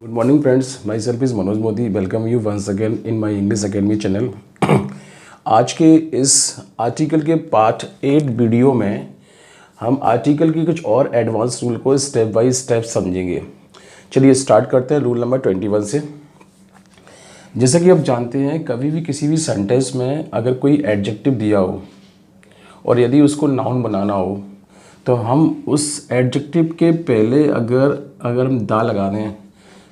Good morning friends, myself is Manoj Modi. Welcome you once again in my English Academy channel. आज के इस article के part 8 video में हम article की कुछ और एडवांस रूल को स्टेप बाय स्टेप समझेंगे। चलिए स्टार्ट करते हैं रूल नंबर 21 से। जैसा कि आप जानते हैं, कभी भी किसी भी सेंटेंस में अगर कोई एडजेक्टिव दिया हो और यदि उसको नाउन बनाना हो तो हम उस एडजेक्टिव के पहले अगर हम दा लगा दें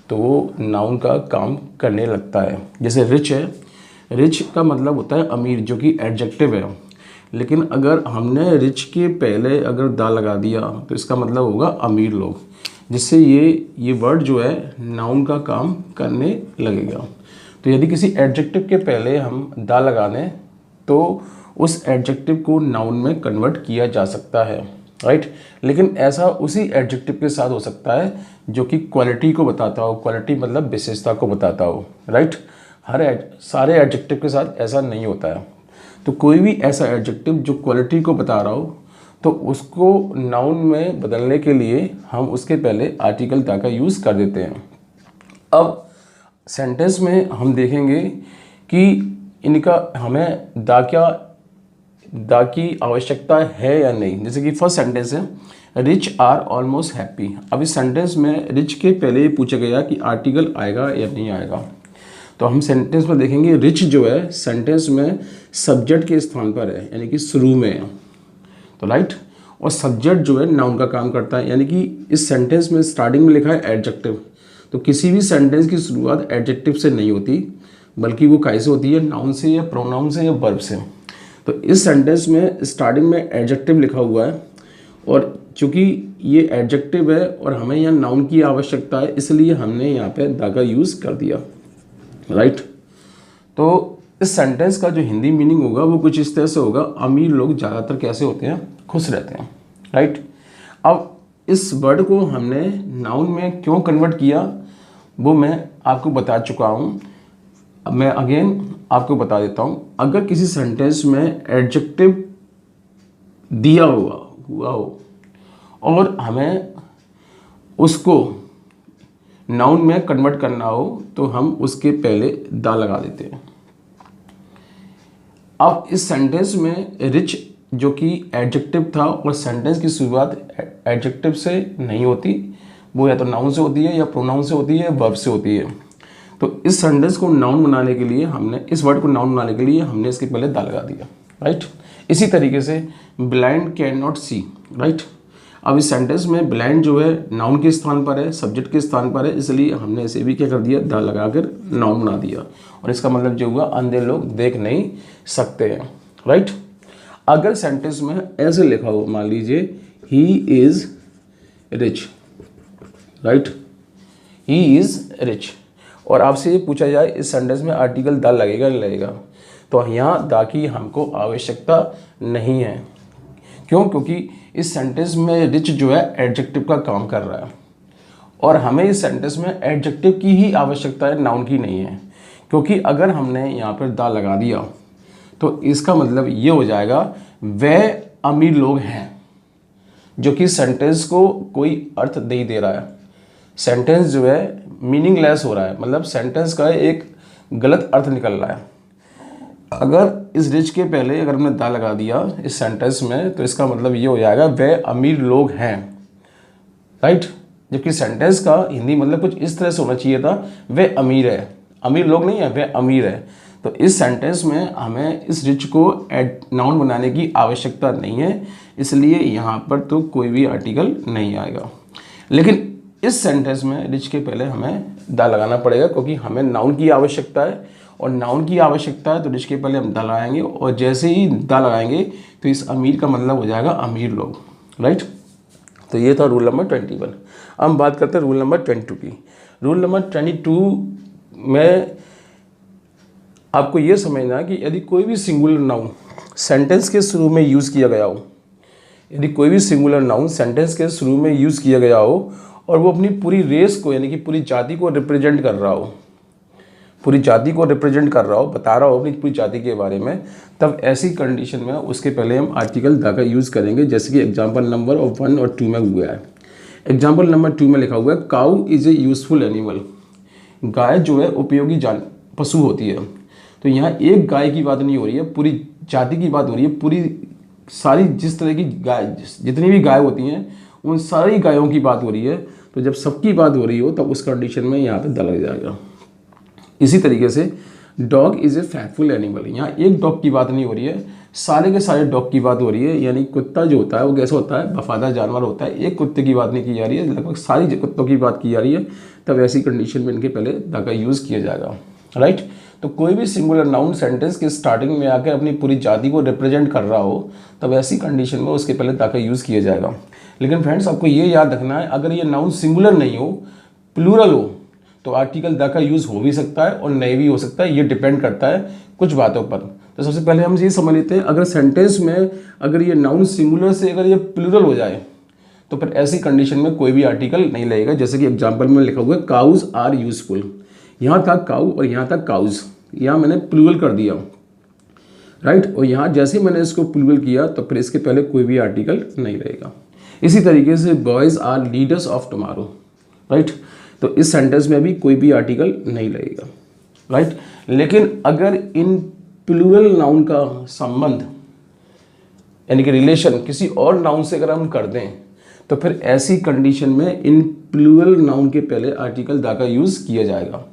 तो वो नाउन का काम करने लगता है। जैसे रिच है, रिच का मतलब होता है अमीर, जो कि एडजेक्टिव है। लेकिन अगर हमने रिच के पहले अगर दा लगा दिया तो इसका मतलब होगा अमीर लोग, जिससे ये वर्ड जो है नाउन का काम करने लगेगा। तो यदि किसी एडजेक्टिव के पहले हम दा लगा दें तो उस एडजेक्टिव को नाउन में कन्वर्ट किया जा सकता है, राइट। लेकिन ऐसा उसी एडजेक्टिव के साथ हो सकता है जो कि क्वालिटी को बताता हो। क्वालिटी मतलब विशेषता को बताता हो, राइट। सारे एडजेक्टिव के साथ ऐसा नहीं होता है। तो कोई भी ऐसा एडजेक्टिव जो क्वालिटी को बता रहा हो तो उसको नाउन में बदलने के लिए हम उसके पहले आर्टिकल दा का यूज़ कर देते हैं। अब सेंटेंस में हम देखेंगे कि इनका हमें दा की आवश्यकता है या नहीं। जैसे कि फर्स्ट सेंटेंस है, रिच आर ऑलमोस्ट हैप्पी। अब इस सेंटेंस में रिच के पहले पूछा गया कि आर्टिकल आएगा या नहीं आएगा। तो हम सेंटेंस में देखेंगे रिच जो है सेंटेंस में सब्जेक्ट के स्थान पर है, यानी कि शुरू में है, तो राइट। और सब्जेक्ट जो है नाउन का काम करता है, यानी कि इस सेंटेंस में स्टार्टिंग में लिखा है एडजेक्टिव। तो किसी भी सेंटेंस की शुरुआत एडजेक्टिव से नहीं होती, बल्कि वो कैसे होती है, नाउन से या प्रोनाउन से या वर्ब से। तो इस सेंटेंस में स्टार्टिंग में एडजेक्टिव लिखा हुआ है और चूंकि ये एडजेक्टिव है और हमें यहाँ नाउन की आवश्यकता है, इसलिए हमने यहाँ पे दा का यूज़ कर दिया, राइट। तो इस सेंटेंस का जो हिंदी मीनिंग होगा वो कुछ इस तरह से होगा, अमीर लोग ज़्यादातर कैसे होते हैं, खुश रहते हैं, राइट। अब इस वर्ड को हमने नाउन में क्यों कन्वर्ट किया वो मैं आपको बता चुका हूँ। अब मैं अगेन आपको बता देता हूँ। अगर किसी सेंटेंस में एडजेक्टिव दिया हुआ हो और हमें उसको नाउन में कन्वर्ट करना हो तो हम उसके पहले दा लगा देते हैं। अब इस सेंटेंस में रिच जो कि एडजेक्टिव था और सेंटेंस की शुरुआत एडजेक्टिव से नहीं होती, वो या तो नाउन से होती है या प्रोनाउन से होती है या वर्ब से होती है। तो इस सेंटेंस को नाउन बनाने के लिए इस वर्ड को नाउन बनाने के लिए हमने इसके पहले दा लगा दिया, राइट। इसी तरीके से blind can not see, right. अब इस सेंटेंस में ब्लाइंड जो है नाउन के स्थान पर है, सब्जेक्ट के स्थान पर है, इसलिए हमने इसे भी क्या कर दिया, दा लगाकर नाउन बना दिया। और इसका मतलब जो हुआ, अंधे लोग देख नहीं सकते हैं, राइट। अगर सेंटेंस में ऐसे लिखा हो, मान लीजिए he is rich, right, he is rich, और आपसे ये पूछा जाए इस सेंटेंस में आर्टिकल दा लगेगा नहीं लगेगा, तो यहाँ दा की हमको आवश्यकता नहीं है। क्यों? क्योंकि इस सेंटेंस में रिच जो है एडजेक्टिव का काम कर रहा है और हमें इस सेंटेंस में एडजेक्टिव की ही आवश्यकता है, नाउन की नहीं है। क्योंकि अगर हमने यहाँ पर दा लगा दिया तो इसका मतलब ये हो जाएगा वह अमीर लोग हैं, जो कि सेंटेंस को कोई अर्थ नहीं दे रहा है। सेंटेंस जो है मीनिंगलेस हो रहा है, मतलब सेंटेंस का एक गलत अर्थ निकल रहा है। अगर इस रिच के पहले अगर हमने दा लगा दिया इस सेंटेंस में तो इसका मतलब ये हो जाएगा वह अमीर लोग हैं, राइट। जबकि सेंटेंस का हिंदी मतलब कुछ इस तरह से होना चाहिए था, वह अमीर है, अमीर लोग नहीं है, वह अमीर है। तो इस सेंटेंस में हमें इस रिच को नाउन बनाने की आवश्यकता नहीं है, इसलिए यहाँ पर तो कोई भी आर्टिकल नहीं आएगा। लेकिन इस सेंटेंस में रिच के पहले हमें दा लगाना पड़ेगा, क्योंकि हमें नाउन की आवश्यकता है और नाउन की आवश्यकता है तो रिच के पहले हम दा लगाएंगे, और जैसे ही दा लगाएंगे तो इस अमीर का मतलब हो जाएगा अमीर लोग, राइट। तो ये था रूल नंबर 21। अब हम बात करते हैं रूल नंबर 22 की। रूल नंबर 22 में आपको ये समझना है कि यदि कोई भी सिंगुलर नाउन सेंटेंस के शुरू में यूज़ किया गया हो, यदि कोई भी सिंगुलर नाउन सेंटेंस के शुरू में यूज़ किया गया हो और वो अपनी पूरी रेस को, यानी कि पूरी जाति को रिप्रेजेंट कर रहा हो, पूरी जाति को रिप्रेजेंट कर रहा हो, बता रहा हो अपनी पूरी जाति के बारे में, तब ऐसी कंडीशन में उसके पहले हम आर्टिकल दा का यूज़ करेंगे, जैसे कि एग्जाम्पल नंबर 1 और 2 में हुआ है। एग्जाम्पल नंबर 2 में लिखा हुआ है, काऊ इज़ ए यूजफुल एनिमल। गाय जो है उपयोगी पशु होती है। तो यहाँ एक गाय की बात नहीं हो रही है, पूरी जाति की बात हो रही है। पूरी सारी जिस तरह की गाय, जितनी भी गाय होती हैं उन सारी गायों की बात हो रही है। तो जब सबकी बात हो रही हो तब उस कंडीशन में यहाँ पे द लग जाएगा। इसी तरीके से dog is a faithful animal, यहाँ एक डॉग की बात नहीं हो रही है, सारे के सारे डॉग की बात हो रही है। यानी कुत्ता जो होता है वो कैसा होता है, वफादार जानवर होता है। एक कुत्ते की बात नहीं की जा रही है, लगभग सारी कुत्तों की बात की जा रही है। तब ऐसी कंडीशन में इनके पहले द का यूज़ किया जाएगा, राइट। तो कोई भी सिंगुलर नाउन सेंटेंस के स्टार्टिंग में आकर अपनी पूरी जाति को रिप्रेजेंट कर रहा हो तब ऐसी कंडीशन में उसके पहले द का यूज़ किया जाएगा। लेकिन फ्रेंड्स आपको ये याद रखना है, अगर ये नाउन सिंगुलर नहीं हो, प्लूरल हो, तो आर्टिकल द का यूज़ हो भी सकता है और नहीं भी हो सकता है। ये डिपेंड करता है कुछ बातों पर। तो सबसे पहले हम ये समझ लेते हैं, अगर सेंटेंस में अगर ये नाउन सिंगुलर से अगर ये प्लूरल हो जाए तो फिर ऐसी कंडीशन में कोई भी आर्टिकल नहीं लगेगा। जैसे कि एग्जाम्पल में लिखा हुआ है काउज आर यूजफुल, यहाँ था काउ और यहाँ था काउज, यहाँ मैंने प्लूरल कर दिया, राइट। और यहाँ जैसे मैंने इसको प्लूरल किया तो फिर इसके पहले कोई भी आर्टिकल नहीं रहेगा। इसी तरीके से boys are leaders of tomorrow, right. तो इस सेंटेंस में भी कोई भी आर्टिकल नहीं लगेगा, राइट। लेकिन अगर इन प्लूरल नाउन का संबंध यानी कि रिलेशन किसी और नाउन से अगर हम कर दें तो फिर ऐसी कंडीशन में इन प्लूरल नाउन के पहले आर्टिकल द का यूज़ किया जाएगा।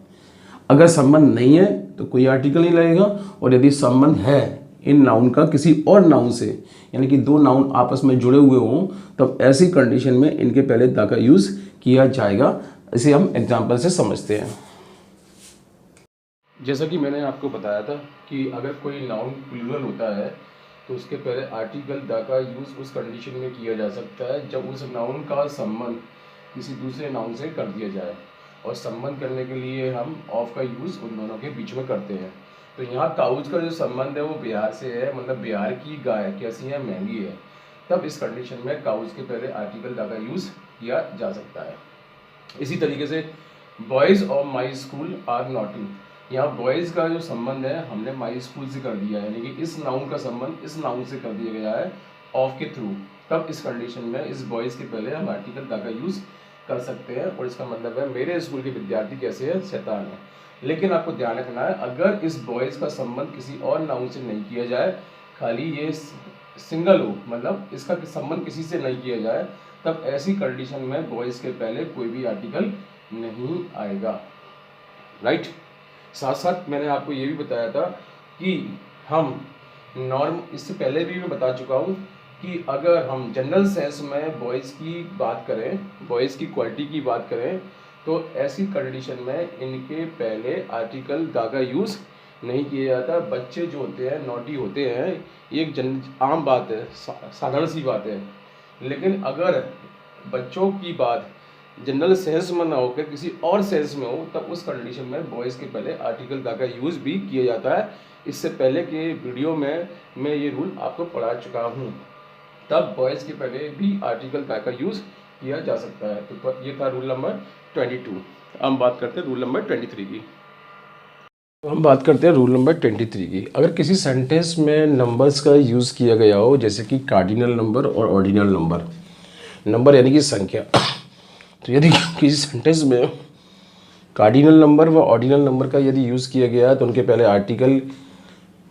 अगर संबंध नहीं है तो कोई आर्टिकल नहीं लगेगा, और यदि संबंध है इन नाउन का किसी और नाउन से, यानी कि दो नाउन आपस में जुड़े हुए हों, तब ऐसी कंडीशन में इनके पहले द का यूज़ किया जाएगा। इसे हम एग्जाम्पल से समझते हैं। जैसा कि मैंने आपको बताया था कि अगर कोई नाउन प्लूरल होता है तो उसके पहले आर्टिकल द का यूज़ उस कंडीशन में किया जा सकता है जब उस नाउन का संबंध किसी दूसरे नाउन से कर दिया जाए, और संबंध करने के लिए हम ऑफ का यूज़ उन दोनों के बीच में करते हैं। तो यहाँ काउज का जो संबंध है वो बिहार से है, मतलब बिहार की गाय कैसी है, महंगी है। तब इस कंडीशन में काउज के पहले आर्टिकल द का यूज़ किया जा सकता है। इसी तरीके से boys of my school are naughty, यहाँ बॉयज़ का जो संबंध है हमने माई स्कूल से कर दिया है, यानी कि इस नाउन का संबंध इस नाउन से कर दिया गया है ऑफ के थ्रू। तब इस कंडीशन में इस बॉयज़ के पहले हम आर्टिकल द का यूज़ कर सकते हैं, और इसका मतलब है मेरे स्कूल के विद्यार्थी कैसे हैं, शैतान है। लेकिन आपको ध्यान रखना है, अगर इस बॉयज़ का संबंध किसी और नाउन से नहीं किया जाए, खाली ये सिंगल हो, मतलब इसका संबंध किसी से नहीं किया जाए, तब ऐसी कंडीशन में बॉयज़ के पहले कोई भी आर्टिकल नहीं आएगा, राइट। साथ साथ मैंने आपको ये भी बताया था कि हम नॉर्म, इससे पहले भी मैं बता चुका हूँ कि अगर हम जनरल सेंस में बॉयज़ की बात करें, बॉयज़ की क्वालिटी की बात करें, तो ऐसी कंडीशन में इनके पहले आर्टिकल द का यूज़ नहीं किया जाता। बच्चे जो होते हैं नॉटी होते हैं, एक आम बात है, साधारण सी बात है। लेकिन अगर बच्चों की बात जनरल सेंस में ना होकर किसी और सेंस में हो, तब उस कंडीशन में बॉयज़ के पहले आर्टिकल द का यूज़ भी किया जाता है। इससे पहले के वीडियो में मैं ये रूल आपको पढ़ा चुका हूँ। तब बॉयज़ के पहले भी आर्टिकल द का यूज़ किया जा सकता है। तो ये था रूल नंबर 22। हम बात करते हैं रूल नंबर 23 की। तो हम बात करते हैं रूल नंबर 23 की। अगर किसी सेंटेंस में नंबर्स का यूज़ किया गया हो, जैसे कि कार्डिनल नंबर और ऑर्डिनल नंबर, नंबर यानी कि संख्या, तो यदि किसी सेंटेंस में कार्डिनल नंबर व ऑर्डिनल नंबर का यदि यूज़ किया गया है तो उनके पहले आर्टिकल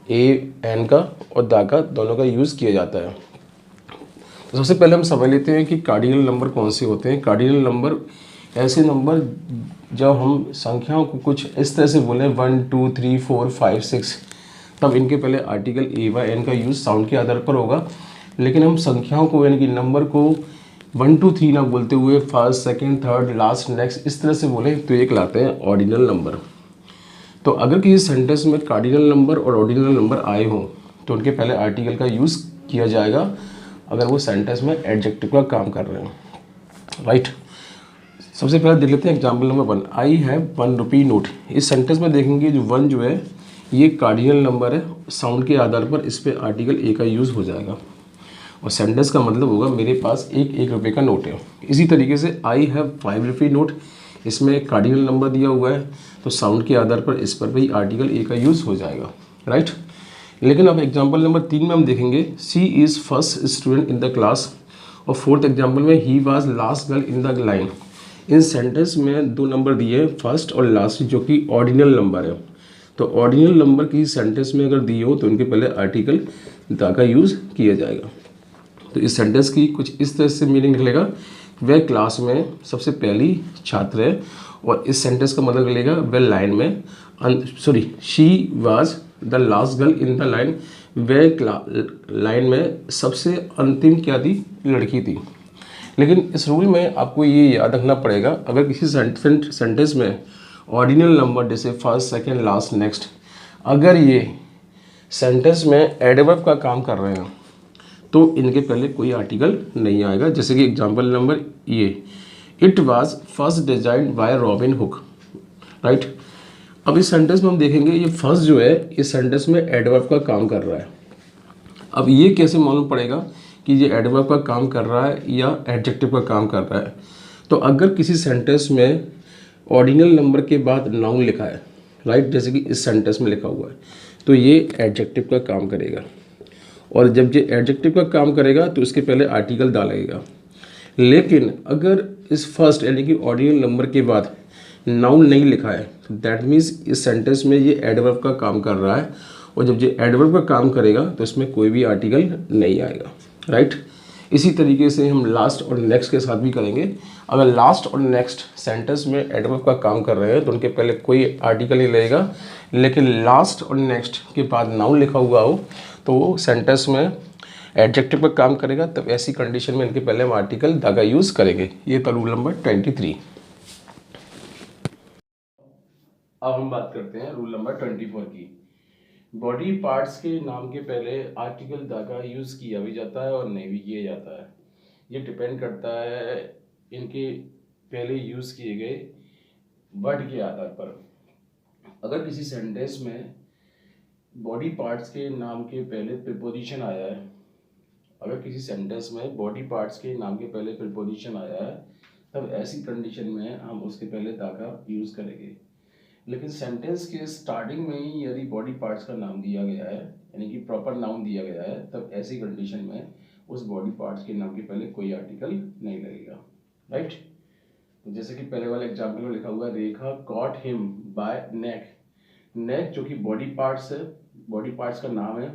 ए एन का और द का दोनों का यूज़ किया जाता है। तो सबसे पहले हम समझ लेते हैं कि कार्डिनल नंबर कौन से होते हैं। कार्डिनल नंबर ऐसे नंबर जब हम संख्याओं को कुछ इस तरह से बोलें 1 2 3 4 5 6, तब इनके पहले आर्टिकल ए व एन का यूज़ साउंड के आधार पर होगा। लेकिन हम संख्याओं को यानी कि नंबर को 1 2 3 ना बोलते हुए first second third last next इस तरह से बोले तो ये कहलाते हैं ऑर्डिनल नंबर। तो अगर किसी सेंटेंस में कार्डिनल नंबर और ऑर्डिनल नंबर आए हों तो उनके पहले आर्टिकल का यूज़ किया जाएगा अगर वो सेंटेंस में एडजेक्टिव का काम कर रहे हैं, राइट। सबसे पहले देख लेते हैं example number 1, I have 1 rupee note. इस सेंटेंस में देखेंगे जो 1 जो है ये कार्डिनल नंबर है, साउंड के आधार पर इस पर आर्टिकल ए का यूज़ हो जाएगा और सेंटेंस का मतलब होगा मेरे पास एक रुपये का नोट है। इसी तरीके से आई हैव 5 रुपी नोट, इसमें कार्डिनल नंबर दिया हुआ है तो साउंड के आधार पर इस पर भी आर्टिकल ए का यूज़ हो जाएगा, राइट। लेकिन अब एग्जाम्पल नंबर 3 में हम देखेंगे C is first student in the class, और फोर्थ एग्जाम्पल में he was last girl in the line. इन सेंटेंस में दो नंबर दिए हैं, फर्स्ट और लास्ट, जो कि ऑर्डिनल नंबर है। तो ऑर्डिनल नंबर की सेंटेंस में अगर दिए हो तो उनके पहले आर्टिकल द का यूज़ किया जाएगा। तो इस सेंटेंस की कुछ इस तरह से मीनिंग निकलेगा, वह क्लास में सबसे पहली छात्र है, और इस सेंटेंस का मतलब निकलेगा वह लाइन में she was the last girl in the line, वह लाइन में सबसे अंतिम क्या थी, लड़की थी। लेकिन इस रूल में आपको ये याद रखना पड़ेगा, अगर किसी सेंटेंस में ऑर्डिनल नंबर जैसे फर्स्ट, सेकंड, लास्ट, नेक्स्ट, अगर ये सेंटेंस में एडवर्ब का काम कर रहे हैं तो इनके पहले कोई आर्टिकल नहीं आएगा। जैसे कि एग्जांपल नंबर ये, it was first designed by Robin Hook, right. अब इस सेंटेंस में हम देखेंगे ये फर्स्ट जो है इस सेंटेंस में एडवर्ब का काम कर रहा है। अब ये कैसे मालूम पड़ेगा कि ये एडवर्ब का काम कर रहा है या एडजेक्टिव का काम कर रहा है? तो अगर किसी सेंटेंस में ऑर्डिनल नंबर के बाद नाउन लिखा है, राइट, जैसे कि इस सेंटेंस में लिखा हुआ है, तो ये एडजेक्टिव का काम करेगा। और जब ये एडजेक्टिव का काम करेगा तो इसके पहले आर्टिकल डालेगा। लेकिन अगर इस फर्स्ट यानी कि ऑर्डिनल नंबर के बाद नाउन नहीं लिखा है, दैट मीन्स इस सेंटेंस में ये एडवर्ब का काम कर रहा है, और जब ये एडवर्ब का काम करेगा तो इसमें कोई भी आर्टिकल नहीं आएगा, राइट। इसी तरीके से हम लास्ट और नेक्स्ट के साथ भी करेंगे। अगर लास्ट और नेक्स्ट सेंटेंस में एडवर्ब का काम कर रहे हैं तो उनके पहले कोई आर्टिकल नहीं लगेगा, लेकिन लास्ट और नेक्स्ट के बाद नाउन लिखा हुआ हो तो वो सेंटेंस में एडजेक्टिव का काम करेगा, तब ऐसी कंडीशन में इनके पहले हम आर्टिकल द का यूज़ करेंगे। ये था रूल नंबर 23। अब हम बात करते हैं रूल नंबर 24 की। बॉडी पार्ट्स के नाम के पहले आर्टिकल द का यूज़ किया भी जाता है और नहीं भी किया जाता है। ये डिपेंड करता है इनके पहले यूज़ किए गए वर्ड के आधार पर। अगर किसी सेंटेंस में बॉडी पार्ट्स के नाम के पहले प्रीपोजिशन आया है, अगर किसी सेंटेंस में बॉडी पार्ट्स के नाम के पहले प्रीपोजिशन आया है, तब ऐसी कंडीशन में हम उसके पहले द का यूज़ करेंगे। लेकिन सेंटेंस के स्टार्टिंग में ही यदि बॉडी पार्ट्स का नाम दिया गया है, यानी कि प्रॉपर नाउन दिया गया है, तब ऐसी कंडीशन में उस बॉडी पार्ट्स के नाम के पहले कोई आर्टिकल नहीं लगेगा, राइट। तो जैसे कि पहले वाले एग्जाम्पल में लिखा हुआ, रेखा कॉट हिम बाय नेक। नेक जो कि बॉडी पार्ट्स है, बॉडी पार्ट्स का नाम है,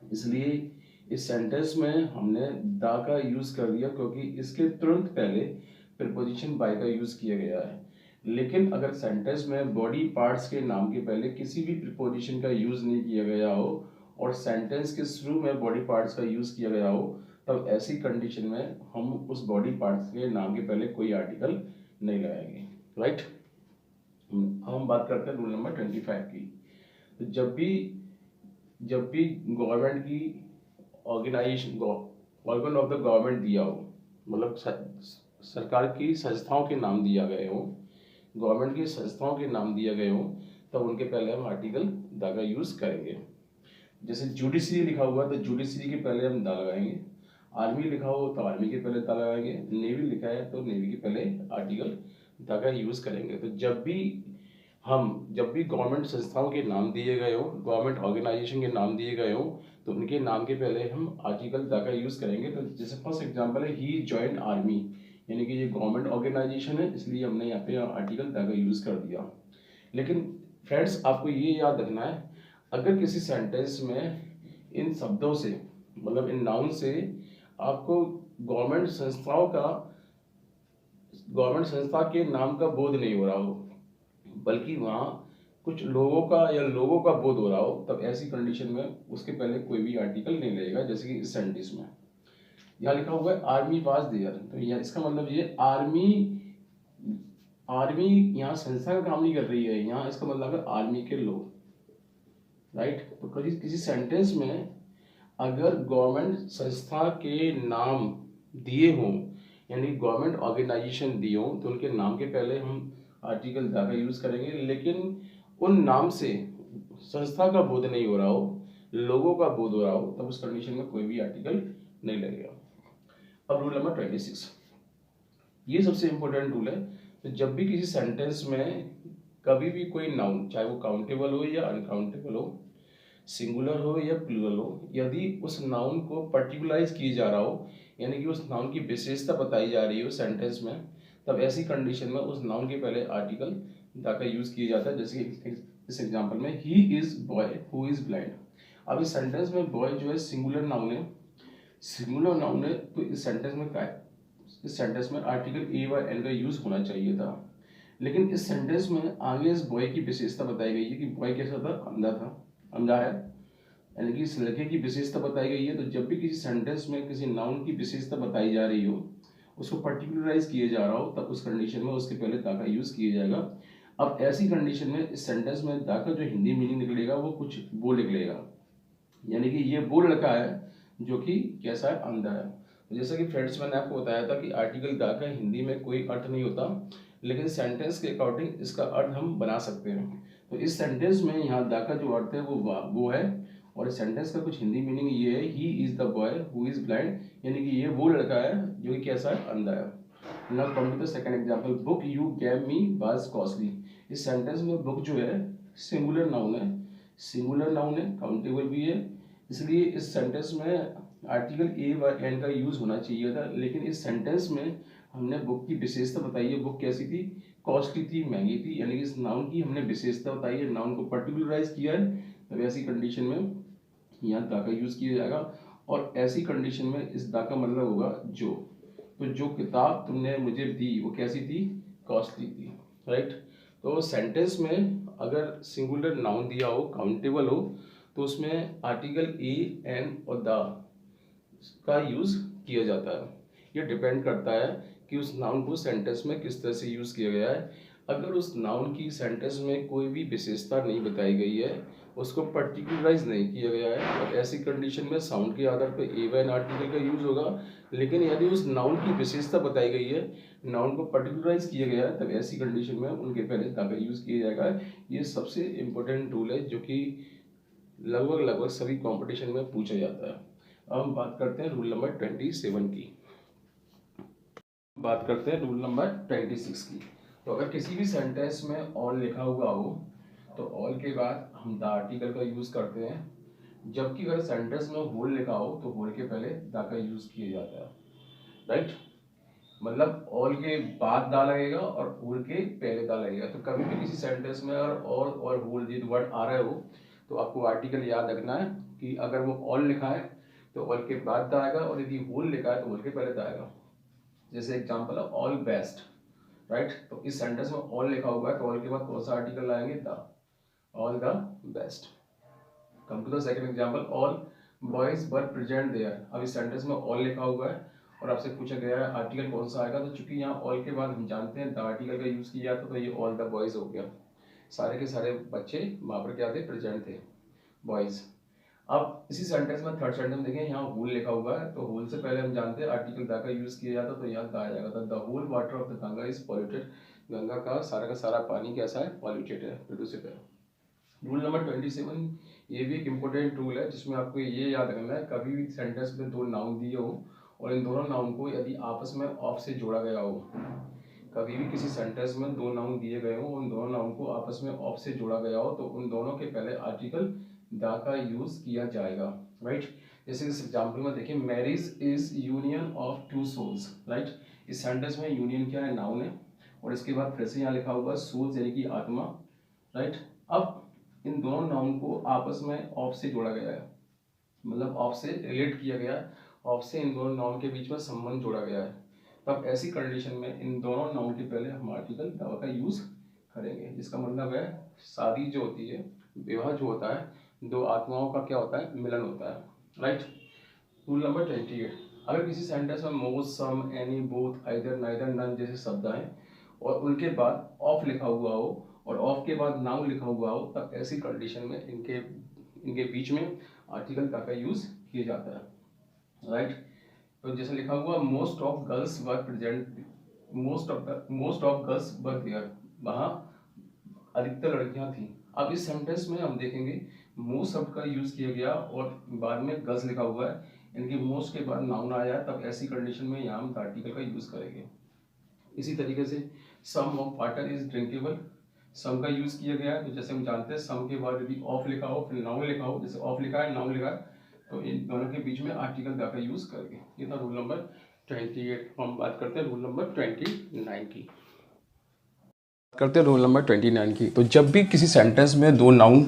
इसलिए इस सेंटेंस में हमने द का यूज़ कर दिया, क्योंकि इसके तुरंत पहले प्रीपोजिशन बाय का यूज़ किया गया है। लेकिन अगर सेंटेंस में बॉडी पार्ट्स के नाम के पहले किसी भी प्रीपोजिशन का यूज़ नहीं किया गया हो और सेंटेंस के शुरू में बॉडी पार्ट्स का यूज़ किया गया हो, तब ऐसी कंडीशन में हम उस बॉडी पार्ट्स के नाम के पहले कोई आर्टिकल नहीं लगाएंगे, राइट। हम बात करते हैं रूल नंबर 25 की। तो जब भी गवर्नमेंट की organisation organ of the government दिया हो, मतलब सरकार की संस्थाओं के नाम दिया गए हो, गवर्नमेंट की संस्थाओं के नाम दिए गए हो, तब उनके पहले हम आर्टिकल द का यूज़ करेंगे। जैसे जुडिशरी लिखा हुआ तो जुडिशरी के पहले हम द लगाएंगे, आर्मी लिखा हो तो आर्मी के पहले द लगाएंगे, नेवी लिखा है तो नेवी के पहले आर्टिकल द का यूज़ करेंगे। तो जब भी गवर्नमेंट संस्थाओं के नाम दिए गए हो, गवर्नमेंट ऑर्गेनाइजेशन के नाम दिए गए हो, तो उनके नाम के पहले हम आर्टिकल द का यूज़ करेंगे। तो जैसे फर्स्ट एग्जांपल है, ही जॉइंड आर्मी, यानी कि ये गवर्नमेंट ऑर्गेनाइजेशन है, इसलिए हमने यहाँ पे आर्टिकल द का यूज़ कर दिया। लेकिन फ्रेंड्स, आपको ये याद रखना है, अगर किसी सेंटेंस में इन शब्दों से, मतलब इन नाउन से आपको गवर्नमेंट संस्था के नाम का बोध नहीं हो रहा हो, बल्कि वहाँ कुछ लोगों का या लोगों का बोध हो रहा हो, तब ऐसी कंडीशन में उसके पहले कोई भी आर्टिकल नहीं लगेगा। जैसे कि इस सेंटेंस में यहाँ लिखा हुआ है आर्मी वाज देयर, तो यह इसका मतलब ये आर्मी यहाँ संस्था का काम नहीं कर रही है, यहाँ इसका मतलब है आर्मी के लोग, राइट। तो किसी सेंटेंस में अगर गवर्नमेंट संस्था के नाम दिए हों, यानी गवर्नमेंट ऑर्गेनाइजेशन दिए हों, तो उनके नाम के पहले हम आर्टिकल द का यूज़ करेंगे। लेकिन उन नाम से संस्था का बोध नहीं हो रहा हो, लोगों का बोध हो रहा हो, तब उस कंडीशन में कोई भी आर्टिकल नहीं लगेगा। अब रूल नंबर 26, ये सबसे इंपॉर्टेंट रूल है। तो जब भी किसी सेंटेंस में कभी भी कोई नाउन, चाहे वो काउंटेबल हो या अनकाउंटेबल हो, सिंगुलर हो या प्लूरल हो, यदि उस नाउन को पर्टिकुलराइज किया जा रहा हो, यानी कि उस नाउन की विशेषता बताई जा रही हो सेंटेंस में, तब ऐसी कंडीशन में उस नाउन के पहले आर्टिकल द का यूज किया जाता है। जैसे कि इस एग्जांपल में he is boy who is blind. अब इस सेंटेंस में बॉय जो है सिंगुलर नाउन है, सिंगुलर नाउन है, तो इस सेंटेंस में क्या है, इस सेंटेंस में आर्टिकल ए व एन का यूज होना चाहिए था। लेकिन इस सेंटेंस में आगे इस बॉय की विशेषता बताई गई है कि बॉय कैसा था, अंधा था, अंधा है, यानी कि इस लड़के की विशेषता बताई गई है। तो जब भी किसी सेंटेंस में किसी नाउन की विशेषता बताई जा रही हो, उसको पर्टिकुलराइज किए जा रहा हो, तब उस कंडीशन में उसके पहले दा का यूज किया जाएगा। अब ऐसी कंडीशन में इस सेंटेंस में दा का जो हिंदी मीनिंग निकलेगा वो कुछ वो निकलेगा, यानी कि ये वो लड़का है जो कि कैसा है, अंधा है। तो जैसा कि फ्रेंड्स मैंने आपको बताया था कि आर्टिकल दा का हिंदी में कोई अर्थ नहीं होता, लेकिन सेंटेंस के अकॉर्डिंग इसका अर्थ हम बना सकते हैं। तो इस सेंटेंस में यहाँ दा का जो अर्थ है वो है, और इस सेंटेंस का कुछ हिंदी मीनिंग ये है, he is the boy who is blind, यानी कि ये वो लड़का है जो कि कैसा है, अंधा है। Now come to the second example, book you gave me was costly. इस सेंटेंस में बुक जो है सिंगुलर नाउन है, सिंगुलर नाउन है, काउंटेबल भी है, इसलिए इस सेंटेंस में आर्टिकल ए व एन का यूज होना चाहिए था। लेकिन इस सेंटेंस में हमने बुक की विशेषता बताई है, बुक कैसी थी, कॉस्टली थी, महंगी थी, यानी कि इस नाउन की हमने विशेषता बताई है, नाउन को पर्टिकुलराइज किया है। तब ऐसी कंडीशन में यहाँ दा का यूज किया जाएगा, और ऐसी कंडीशन में इस दा का मतलब होगा जो। तो जो किताब तुमने मुझे दी वो कैसी थी, कॉस्टली थी, राइट। तो सेंटेंस में अगर सिंगुलर नाउन दिया हो, काउंटेबल हो, तो उसमें आर्टिकल ए एन और द का यूज किया जाता है। ये डिपेंड करता है कि उस नाउन को सेंटेंस में किस तरह से यूज किया गया है। अगर उस नाउन की सेंटेंस में कोई भी विशेषता नहीं बताई गई है, उसको पर्टिकुलराइज नहीं किया गया है, तो ऐसी कंडीशन में साउंड के आधार पर ए व एन आर्टिकल का यूज होगा। लेकिन यदि उस नाउन की विशेषता बताई गई है, नाउन को पर्टिकुलराइज किया गया है, तब ऐसी कंडीशन में उनके पहले दा का यूज किया जाएगा। ये सबसे इंपॉर्टेंट रूल है जो कि लगभग सभी कॉम्पिटिशन में पूछा जाता है। अब हम बात करते हैं रूल नंबर 27 की, बात करते हैं रूल नंबर 26 की। तो अगर किसी भी सेंटेंस में ऑल लिखा हुआ हो, तो ऑल के बाद हम द आर्टिकल का यूज करते हैं। जबकि अगर सेंटेंस में होल लिखा हो, तो होल के पहले द का यूज किया जाता है, राइट। मतलब ऑल के बाद दा लगेगा और होल के पहले दा लगेगा। तो कभी भी किसी सेंटेंस में अगर ऑल और होल ये वर्ड आ रहे हो, तो आपको आर्टिकल याद रखना है कि अगर वो ऑल लिखा है तो ऑल के बाद दा आएगा, और यदि होल लिखा है तो होल के पहले दा आएगा। जैसे एग्जांपल है ऑल बेस्ट, राइट। तो इस सेंटेंस में ऑल लिखा हुआ है, तो ऑल के बाद कौन सा आर्टिकल लाएंगे, the, all the best. Come to the second example, all boys were present there. अब इस सेंटेंस में ऑल लिखा हुआ है और आपसे पूछा गया है आर्टिकल कौन सा आएगा, तो चूंकि यहाँ ऑल के बाद हम जानते हैं द आर्टिकल का यूज किया था, तो ये ऑल द बॉयज हो गया। सारे के सारे बच्चे वहां पर क्या थे, प्रेजेंट थे, बॉयज। अब इसी सेंटेंस में थर्ड सेंटेंस देखें, यहाँ होल लिखा हुआ है, तो होल से पहले हम जानते हैं आर्टिकल द का यूज किया जाता, तो यहाँ कहा जाएगा the whole water of the Ganga is polluted. Ganga का सारा पानी कैसा है, पॉल्यूटेड है, प्रदूषित है। रूल नंबर 27, ये भी एक इम्पोर्टेंट रूल है जिसमें आपको ये याद रखना है, कभी भी सेंटेंस में दो नाउन दिए हो और इन दोनों नाउन को यदि आपस में ऑफ से जोड़ा गया हो, कभी भी किसी सेंटेंस में दो नाउन दिए गए हो, उन दोनों नाउन को आपस में ऑफ से जोड़ा गया हो, तो उन दोनों के पहले आर्टिकल द का यूज किया जाएगा, राइट। जैसे इस एग्जाम्पल में देखिए, marriage is union of two souls, right. इस सेंटेंस में यूनियन क्या है, नाउन है, और इसके बाद फिर से यहाँ लिखा हुआ सोल्स यानी कि आत्मा, राइट। अब इन दोनों नाउन को आपस में ऑफ से जोड़ा गया है, मतलब ऑफ से रिलेट किया गया है, ऑफ से इन दोनों नाउन के बीच में संबंध जोड़ा गया है। तब ऐसी कंडीशन में इन दोनों नाउन के पहले हम आर्टिकल द का यूज करेंगे, जिसका मतलब है शादी जो होती है, विवाह जो होता है, दो आत्माओं का क्या होता है, मिलन होता है, राइट। रूल नंबर 28, अगर किसी सेंटेंस में most, some, any, both, either, neither, none जैसे शब्द आए और उनके बाद ऑफ लिखा हुआ हो और ऑफ के बाद नाउन लिखा हुआ हो, तब ऐसी कंडीशन में इनके बीच में आर्टिकल का यूज किया जाता है, राइट। तो जैसे लिखा हुआ most of girls were present, most of girls were there, वहाँ अधिकतर लड़कियां थी। अब इस सेंटेंस में हम देखेंगे मोस्ट शब्द का यूज किया गया और बाद में गर्ल्स लिखा हुआ है, इनके मोस्ट के बाद नाउन आया, तब ऐसी कंडीशन में यहाँ हम आर्टिकल का यूज करेंगे। इसी तरीके से सम ऑफ वाटर इज ड्रिंकेबल, सम का यूज किया गया है, तो जैसे हम जानते हैं सम के बाद यदि ऑफ लिखा हो फिर नाउन लिखा हो, जैसे ऑफ लिखा है नाउन लिखा है, तो इन दोनों के बीच में आर्टिकल द का यूज करेंगे। ये था रूल नंबर 28 हम बात करते हैं रूल नंबर 29 की। करते हैं रूल नंबर 29 की। तो जब भी किसी सेंटेंस में दो नाउन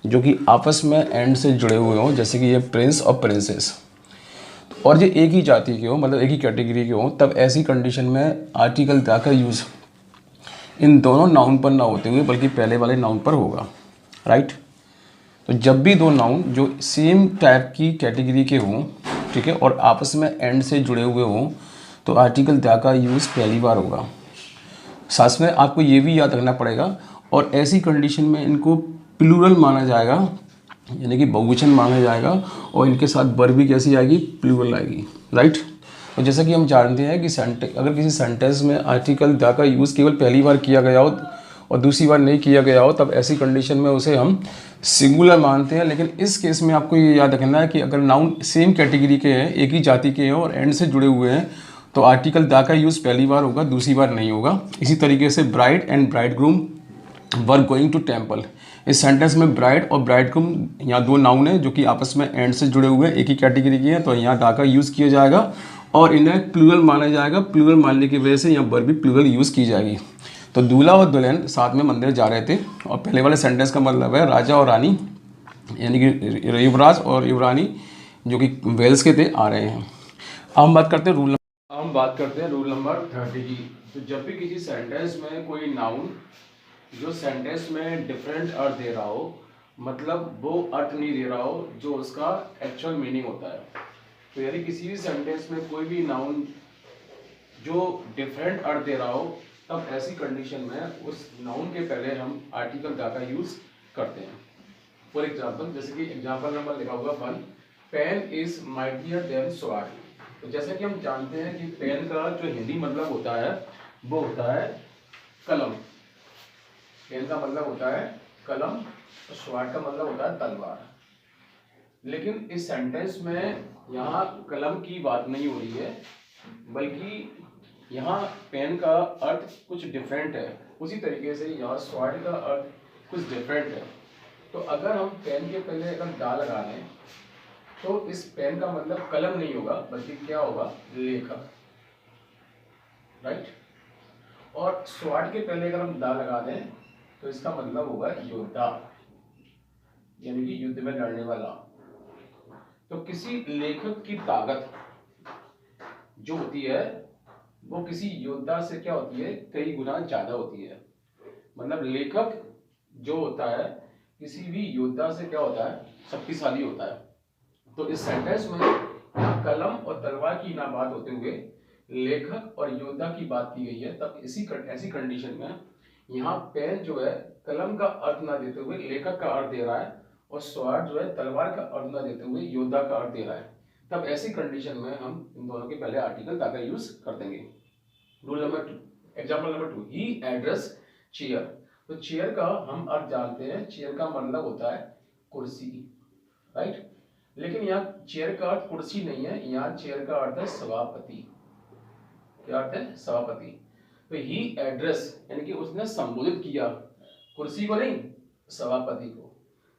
जो कि आपस में एंड से जुड़े हुए हों, जैसे कि ये प्रिंस और प्रिंसेस, और ये एक ही जाति के हो, मतलब एक ही कैटेगरी के हो, तब ऐसी कंडीशन में आर्टिकल द का यूज़ इन दोनों नाउन पर ना होते हुए बल्कि पहले वाले नाउन पर होगा। राइट। तो जब भी दो नाउन जो सेम टाइप की कैटेगरी के हों, ठीक है, और आपस में एंड से जुड़े हुए हों, तो आर्टिकल द का यूज़ पहली बार होगा। साथ में आपको ये भी याद रखना पड़ेगा, और ऐसी कंडीशन में इनको प्लूरल माना जाएगा, यानी कि बहुवचन माना जाएगा, और इनके साथ वर्ब भी कैसी आएगी, प्लूरल आएगी। राइट। और जैसा कि हम जानते हैं कि अगर किसी सेंटेंस में आर्टिकल द का यूज़ केवल पहली बार किया गया हो और दूसरी बार नहीं किया गया हो, तब ऐसी कंडीशन में उसे हम सिंगुलर मानते हैं। लेकिन इस केस में आपको ये याद रखना है कि अगर नाउन सेम कैटेगरी के हैं, एक ही जाति के हैं और एंड से जुड़े हुए हैं, तो आर्टिकल द का यूज़ पहली बार होगा, दूसरी बार नहीं होगा। इसी तरीके से bride and bridegroom were going to temple, इस सेंटेंस में ब्राइड और ब्राइडग्रूम यहाँ दो नाउन है जो कि आपस में एंड से जुड़े हुए हैं, एक ही कैटेगरी के हैं, तो यहाँ द का यूज़ किया जाएगा और इन्हें प्लूरल माना जाएगा। प्लूरल मानने की वजह से यहाँ वर्ब भी प्लूरल यूज़ की जाएगी। तो दूल्हा और दुल्हन साथ में मंदिर जा रहे थे, और पहले वाले सेंटेंस का मतलब है राजा और रानी, यानी कि युवराज और युवरानी जो कि वेल्स के थे, आ रहे हैं। अब हम बात करते हैं रूल नंबर 30 की। तो जब भी किसी सेंटेंस में कोई नाउन जो सेंटेंस में डिफरेंट अर्थ दे रहा हो, मतलब वो अर्थ नहीं दे रहा हो जो उसका एक्चुअल मीनिंग होता है, तो यदि किसी भी सेंटेंस में कोई भी नाउन जो डिफरेंट अर्थ दे रहा हो, तब ऐसी कंडीशन में उस नाउन के पहले हम आर्टिकल द का यूज़ करते हैं। फॉर एग्जाम्पल, जैसे कि एग्जाम्पल नंबर लिखा हुआ 1, pen is mightier than sword. तो जैसे कि हम जानते हैं कि पेन का जो हिंदी मतलब होता है वो होता है कलम। पेन का मतलब होता है कलम और स्वॉर्ड का मतलब होता है तलवार। लेकिन इस सेंटेंस में यहाँ कलम की बात नहीं हो रही है, बल्कि यहाँ पेन का अर्थ कुछ डिफरेंट है। उसी तरीके से यहाँ स्वॉर्ड का अर्थ कुछ डिफरेंट है। तो अगर हम पेन के पहले अगर दा लगा लें, तो इस पेन का मतलब कलम नहीं होगा, बल्कि क्या होगा, लेखक। राइट। और स्वॉर्ड के पहले अगर हम दा लगा दें, तो इसका मतलब होगा योद्धा, यानी कि युद्ध में लड़ने वाला। तो किसी लेखक की ताकत जो होती है वो किसी योद्धा से क्या होती है, कई गुना ज्यादा होती है। मतलब लेखक जो होता है किसी भी योद्धा से क्या होता है, शक्तिशाली होता है। तो इस सेंटेंस में कलम और तलवार की ना बात होते हुए लेखक और योद्धा की बात की गई है। तब ऐसी कंडीशन में यहाँ पेन जो है कलम का अर्थ ना देते हुए लेखक का अर्थ दे रहा है, और स्वॉर्ड जो है तलवार का अर्थ ना देते हुए योद्धा का अर्थ दे रहा है। तब ऐसी कंडीशन में हम इन दोनों के पहले आर्टिकल द का यूज कर देंगे। रूल नंबर 2, एग्जाम्पल नंबर 2, ही एड्रेस चेयर। तो चेयर का हम अर्थ जानते हैं, चेयर का मतलब होता है कुर्सी। राइट। लेकिन यहाँ चेयर का अर्थ कुर्सी नहीं है, यहाँ चेयर का अर्थ है सभापति। क्या अर्थ है, सभापति। तो ही एड्रेस यानी कि उसने संबोधित किया, कुर्सी को नहीं, सभापति को।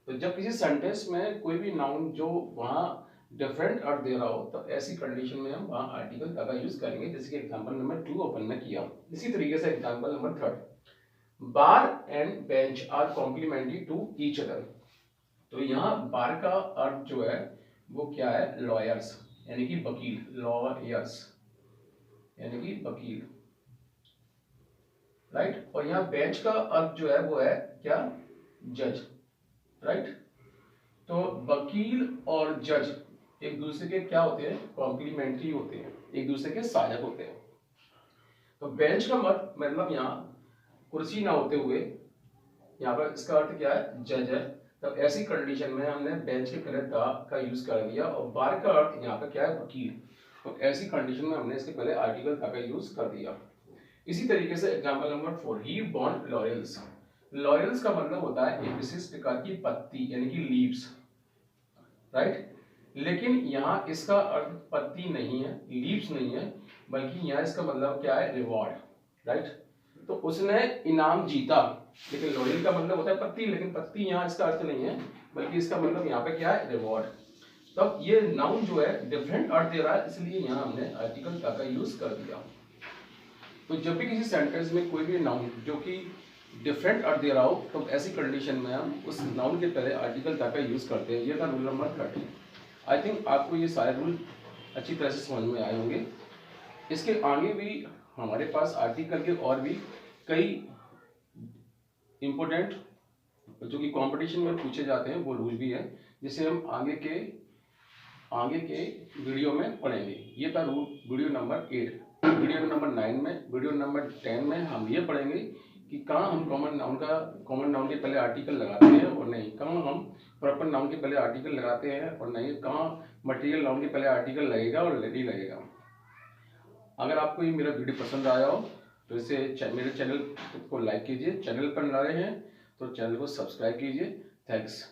तो जब किसी सेंटेंस में कोई भी नाउन जो वहां डिफरेंट अर्थ दे रहा हो, तो ऐसी कंडीशन में हम वहां आर्टिकल द का यूज करेंगे, जैसे कि एग्जांपल नंबर 2 ओपन में किया। इसी तरीके से example number 3, bar and bench are complementary to each other. तो यहाँ बार का अर्थ जो है वो क्या है, लॉयर्स, यानी कि वकील, लॉयर्स यानी कि वकील। राइट। और यहाँ बेंच का अर्थ जो है वो है क्या, जज। राइट। तो वकील और जज एक दूसरे के क्या होते हैं, कॉम्प्लीमेंट्री होते हैं, एक दूसरे के सहायक होते हैं। तो बेंच का मतलब यहाँ कुर्सी ना होते हुए यहाँ पर इसका अर्थ क्या है, जज है। तब ऐसी कंडीशन में हमने बेंच के पहले द का यूज कर दिया, और बार का अर्थ यहाँ पर क्या है, वकील। तो ऐसी कंडीशन में हमने इसके पहले आर्टिकल द का यूज कर दिया। इसी तरीके से एग्जांपल नंबर 4, ही बॉन्ड लॉरेल्स। लॉरेल्स का मतलब होता है एक विशेष प्रकार की पत्ती, यानी कि लीव्स। राइट। लेकिन यहाँ इसका अर्थ पत्ती नहीं है, लीव्स नहीं है, बल्कि यहाँ इसका मतलब क्या है, रिवॉर्ड। राइट। तो उसने इनाम जीता, लेकिन लॉरेल का मतलब होता है पत्ती, लेकिन पत्ती यहाँ इसका अर्थ नहीं है, बल्कि इसका मतलब यहाँ पे क्या है, रिवॉर्ड। तब ये नाउन जो है डिफरेंट अर्थ दे रहा है, इसलिए यहाँ हमने आर्टिकल द का यूज कर दिया। तो जब भी किसी सेंटेंस में कोई भी नाउन जो कि डिफरेंट अर्थ दे रहा हो, तो ऐसी कंडीशन में हम उस नाउन के पहले आर्टिकल द का यूज करते हैं। ये था रूल नंबर 13। आई थिंक आपको ये सारे रूल अच्छी तरह से समझ में आए होंगे। इसके आगे भी हमारे पास आर्टिकल के और भी कई इम्पोर्टेंट जो कि कंपटीशन में पूछे जाते हैं वो रूल भी है, जिसे हम आगे के वीडियो में पढ़ेंगे। ये था rule video number 8। Video number 9 में, वीडियो नंबर 10 में हम ये पढ़ेंगे कि कहाँ हम कॉमन नाउन के पहले आर्टिकल लगाते हैं और नहीं, कहाँ हम प्रॉपर नाउन के पहले आर्टिकल लगाते हैं और नहीं, कहाँ मटेरियल नाउन के पहले आर्टिकल लगेगा और नहीं लगेगा। अगर आपको ये मेरा वीडियो पसंद आया हो तो इसे मेरे चैनल को लाइक कीजिए। चैनल पर नए हैं तो चैनल को सब्सक्राइब कीजिए। थैंक्स।